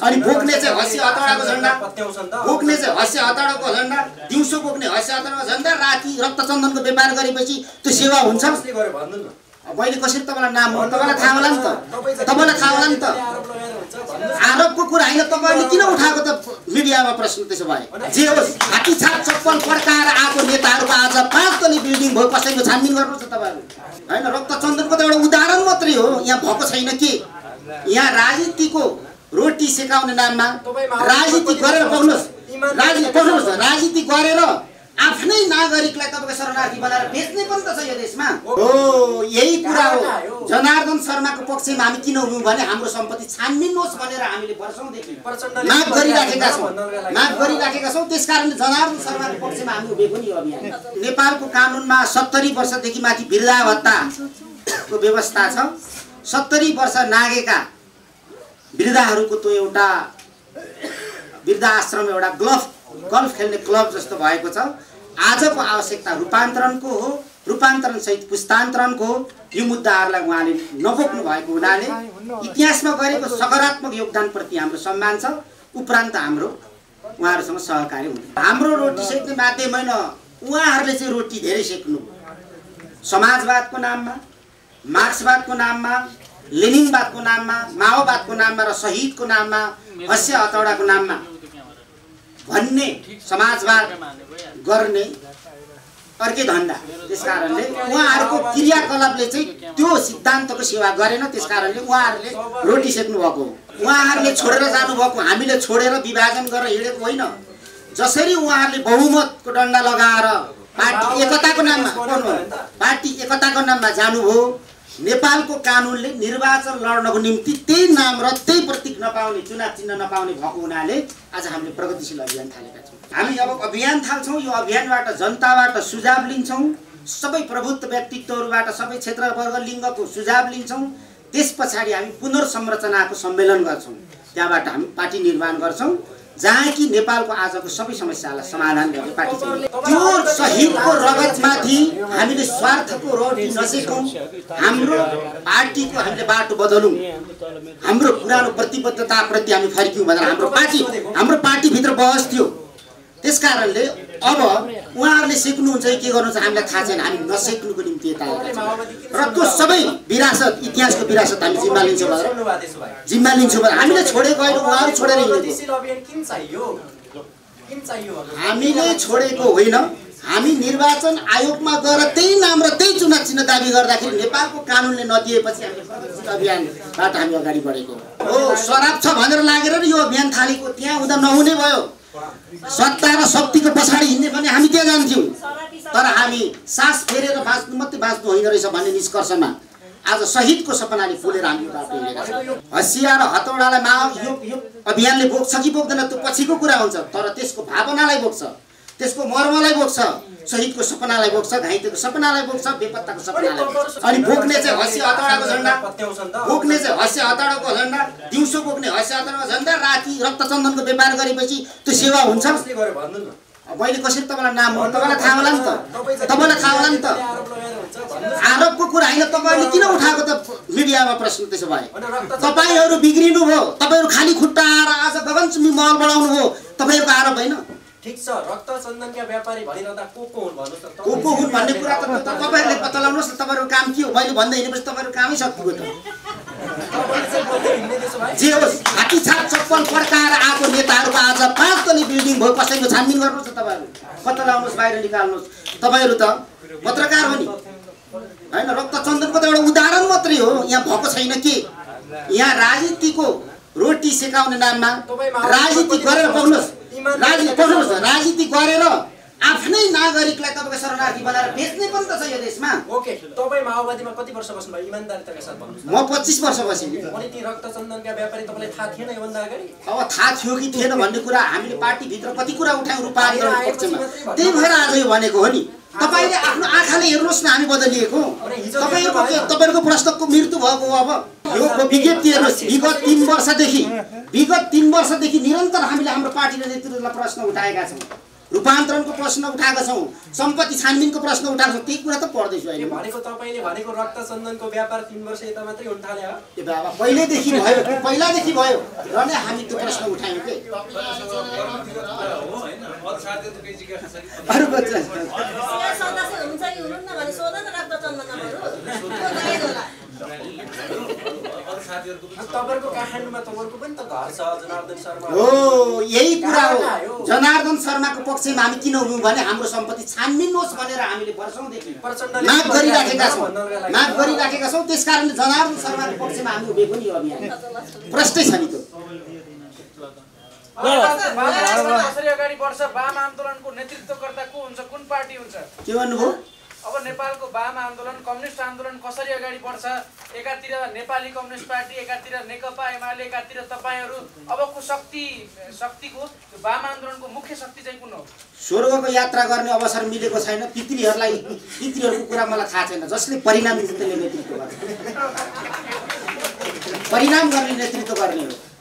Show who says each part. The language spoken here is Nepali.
Speaker 1: अनि बोक्ने चाहिँ हँसी हतौडाको झन्डा, बोक्ने चाहिँ हँसी हतौडाको झन्डा, दिउँसो बोक्ने हँसी हतौडाको झन्डा, राति रक्तचन्दनको व्यापार गरेपछि त्यो सेवा हुन्छ? मैले कसरी तपाईँलाई नाम तपाईँलाई थाहा होला नि त, तपाईँलाई थाहा होला नि त। आरोपको कुरा होइन, तपाईँले किन उठाएको त मिडियामा प्रश्न? त्यसो भए जे होस्, हात्ती छाप चप्पल पड्काएर आएको नेताहरूको आज 5 तले बिल्डिङ भयो, कसैको छानबिन गर्नुहुन्छ तपाईँहरू? होइन, रक्तचन्दनको त एउटा उदाहरण मात्रै हो, यहाँ भएको छैन के? यहाँ राजनीतिको रोटी सेकाउने नाममा राजनीति गरेर बस्नुहोस्, राजनीति गरेर आफ्नै नागरिकलाई तपाईको शरणार्थी बनाएर बेच्ने पनि त छ यो देशमा। हो, यही कुरा हो। जनार्दन शर्माको पक्षमा हामी किन उभियौँ भने हाम्रो सम्पत्ति छानबिन होस् भनेर हामीले वर्षौंदेखि माग गरिराखेका छौँ। त्यसकारणले जनार्दन शर्माको पक्षमा हामी उभिएको नि यो अभियान। नेपालको कानुनमा 70 वर्षदेखि माथि वृद्धा भत्ताको व्यवस्था छ। 70 वर्ष नागेका वृद्धाहरूको त्यो एउटा वृद्धा आश्रम, एउटा गल्फ खेल्ने क्लब जस्तो भएको छ। आजको आवश्यकता रूपान्तरणको हो, रूपान्तरण सहित पुस्तान्तरणको हो। यो मुद्दाहरूलाई उहाँले नबोक्नु भएको हुनाले इतिहासमा गरेको सकारात्मक योगदानप्रति हाम्रो सम्मान छ। उपरान्त हाम्रो उहाँहरूसँग सहकार्य हुन्छ। हाम्रो रोटी सेक्ने माध्यम होइन, उहाँहरूले चाहिँ रोटी धेरै सेक्नु। समाजवादको नाममा, मार्क्सवादको नाममा, लेनिनवादको नाममा, माओवादको नाममा र शहीदको नाममा, हँस्य हतौडाको नाममा भन्ने समाजवाद गर्ने अर्कै धन्दा। त्यसकारणले उहाँहरूको क्रियाकलापले चाहिँ त्यो सिद्धान्तको सेवा गरेन। त्यसकारणले उहाँहरूले रोटी सेक्नु भएको हो। उहाँहरूले छोडेर जानुभएको, हामीले छोडेर विभाजन गरेर हिँडेको होइन। जसरी उहाँहरूले बहुमतको डन्डा लगाएर पार्टी एकताको नाममा जानुभयो, नेपालको कानुनले निर्वाचन लड्नको निम्ति त्यही नाम र त्यही प्रतीक नपाउने, चुनाव चिन्ह नपाउने भएको हुनाले आज हामीले प्रगतिशील अभियान थालेका छौँ। हामी अब अभियान थाल्छौँ। यो अभियानबाट जनताबाट सुझाव लिन्छौँ, सबै प्रभुत्व व्यक्तित्वहरूबाट, सबै क्षेत्र वर्ग लिङ्गको सुझाव लिन्छौँ। त्यस पछाडि हामी पुनर्संरचनाको सम्मेलन गर्छौँ। त्यहाँबाट हामी पार्टी निर्माण गर्छौँ जहाँ कि नेपालको आजको सबै समस्यालाई समाधान गर्ने पार्टी छ। त्यो शहीदको रगतमाथि हामीले स्वार्थको रोटी नसेकौँ। हाम्रो पार्टीको हामीले बाटो बदलौँ, हाम्रो पुरानो प्रतिबद्धताप्रति हामी फर्क्यौँ भनेर हाम्रो पार्टीभित्र बहस थियो। त्यसकारणले अब उहाँहरूले सिक्नुहुन्छ कि के गर्नुहुन्छ हामीलाई थाहा छैन। हामी नसिक्नुको निम्ति यता आएका छौँ र त्यो सबै विरासत, इतिहासको विरासत हामी जिम्मा लिन्छौँ भनेर हामीले छोडेको होइन, उहाँहरू छोडेर हिँडेको। हामीले छोडेको होइन। हामी निर्वाचन आयोगमा गएर त्यही नाम र त्यही चुनाव चिन्ह दाबी गर्दाखेरि नेपालको कानुनले नदिएपछि हामीले प्रगतिशील अभियानबाट हामी अगाडि बढेको हो। शराब छ भनेर लागेर यो अभियान थालेको, त्यहाँ हुँदा नहुने भयो। सत्ता र शक्तिको पछाडि हिँड्ने भने हामी त्यहाँ जान्थ्यौँ। तर हामी सास फेरेर बाँच्नु मात्रै बाँच्नु होइन रहेछ भन्ने निष्कर्षमा आज शहीदको सपनाले फुलेर हामी बाटो हिँडेका छौँ। हँसिया र हतौडालाई यो अभियानले बोक्छ कि बोक्दैन त्यो पछिको कुरा हुन्छ, तर त्यसको भावनालाई बोक्छ, त्यसको मर्मलाई बोक्छ, शहीदको सपनालाई बोक्छ, घाइतेको सपनालाई बोक्छ, बेपत्ताको सपनालाई बोक्छ। अनि बोक्ने चाहिँ हँसी हतौडाको झन्डा, बोक्ने चाहिँ हँसी हतौडाको झन्डा, दिउँसो बोक्ने हँसी हतौडाको झन्डा, राति रक्तचन्दनको व्यापार गरेपछि त्यो सेवा हुन्छ? मैले कसरी तपाईँलाई नाम तपाईँलाई थाहा होला नि त, तपाईँलाई थाहा होला नि त। आरोपको कुरा होइन, तपाईँले किन उठाएको त मिडियामा प्रश्न? त्यसो भए तपाईँहरू बिग्रिनु भयो, तपाईँहरू खाली खुट्टा आएर आज गगनचुम्बी महल बढाउनु भयो, तपाईँहरूको आरोप होइन?
Speaker 2: ठीक छ, रक्तचन्दनका व्यापारी भनिरहँदा को हुन् भन्नुस् त?
Speaker 1: को हुन् भन्ने कुरा त तपाईहरुले पत्ता लगाउनुस् न। तपाईहरुको काम के हो? मैले भन्दै हिँडेपछि तपाईहरुको कामै सकियो त। जे होस्, हात्ती छाप चप्पल पड्काएर आएको नेताहरूको आज 5 तले बिल्डिङ भयो, कसैको छानबिन गर्नुहोस् न। तपाईहरु पत्ता लगाउनुस्, बाहिर निकाल्नुस्। तपाईहरु त पत्रकार हो नि हैन? रक्तचन्दनको त एउटा उदाहरण मात्रै हो, यहाँ भएको छैन के? यहाँ राजनीतिको रोटी सेकाउने नाममा राजनीति गरेर बस्नुहोस्, राजनीति गरेर आफ्नै नागरिकलाई तपाईको शरणार्थी बनाएर बेच्ने पनि त छ यो देशमा।
Speaker 2: ओके, तपाई माओवादीमा कति वर्ष बस्नुभयो? इमानदारीताका साथ भन्नुस्।
Speaker 1: म 25 वर्ष बसेँ।
Speaker 2: अनि ती रक्तचन्दनका व्यापारी तपाईलाई थाहा थिएन योभन्दा अगाडि?
Speaker 1: अब थाहा थियो कि थिएन भन्ने कुरा हामीले पार्टी भित्र कति कुरा उठायौं रूपान्तरणको पक्षमा। त्यही भएर आज यो भनेको हो नि। तपाईले आफ्नो आँखाले हेर्नुस् न, हामी बदलिएको। तपाईहरुको प्रश्नको मृत्यु भएको हो। अब यो विज्ञप्ति हेर्नुस्, विगत 3 वर्षदेखि निरन्तर हामीले हाम्रो पार्टीले नेतृत्वलाई प्रश्न उठाएका छौं। रूपान्तरणको प्रश्न उठाएका छौँ, सम्पत्ति छानबिनको प्रश्न उठाएका छौँ, त्यही कुरा त पढ्दैछु अहिले।
Speaker 2: भनेको तपाईँले भनेको रक्त चन्दनको व्यापार 3 वर्ष यता मात्रै हुन थाल्यो हो?
Speaker 1: ए बाबा पहिल्यैदेखि भयो, पहिलादेखि भयो र नै हामी त्यो प्रश्न उठायौँ के। अरू बच्चा
Speaker 2: तपाईँको काठमाडौँमा तपाईँको पनि त घर छ जनार्दन शर्मा
Speaker 1: हो। यही कुरा हो, जनार्दन शर्माको पक्षमा हामी किन उभियौँ भने हाम्रो सम्पत्ति छानबिनुहोस् भनेर हामीले वर्षौँदेखि माग गरिराखेका छौँ। त्यसकारणले जनार्दन शर्माको पक्षमा हामी उभिएको नि यो अभियान प्रष्टै छ नि त्यो।
Speaker 3: कसरी अगाडि बढ्छ? वाम आन्दोलनको नेतृत्वकर्ता को हुन्छ, कुन पार्टी हुन्छ?
Speaker 1: के भन्नुभयो?
Speaker 3: अब नेपालको वाम आन्दोलन, कम्युनिस्ट आन्दोलन कसरी अगाडि बढ्छ? एकातिर नेपाली कम्युनिस्ट पार्टी, एकातिर नेकपा एमाले, एकातिर तपाईहरु। अबको शक्तिको वाम आन्दोलनको मुख्य शक्ति चाहिँ कुन हो?
Speaker 1: स्वर्गको यात्रा गर्ने अवसर मिलेको छैन पितृहरूको कुरा मलाई थाहा छैन। जसले परिणाम दिन्छ त्यसले नेतृत्व गर्छ, परिणाम गर्ने नेतृत्व गर्ने हो।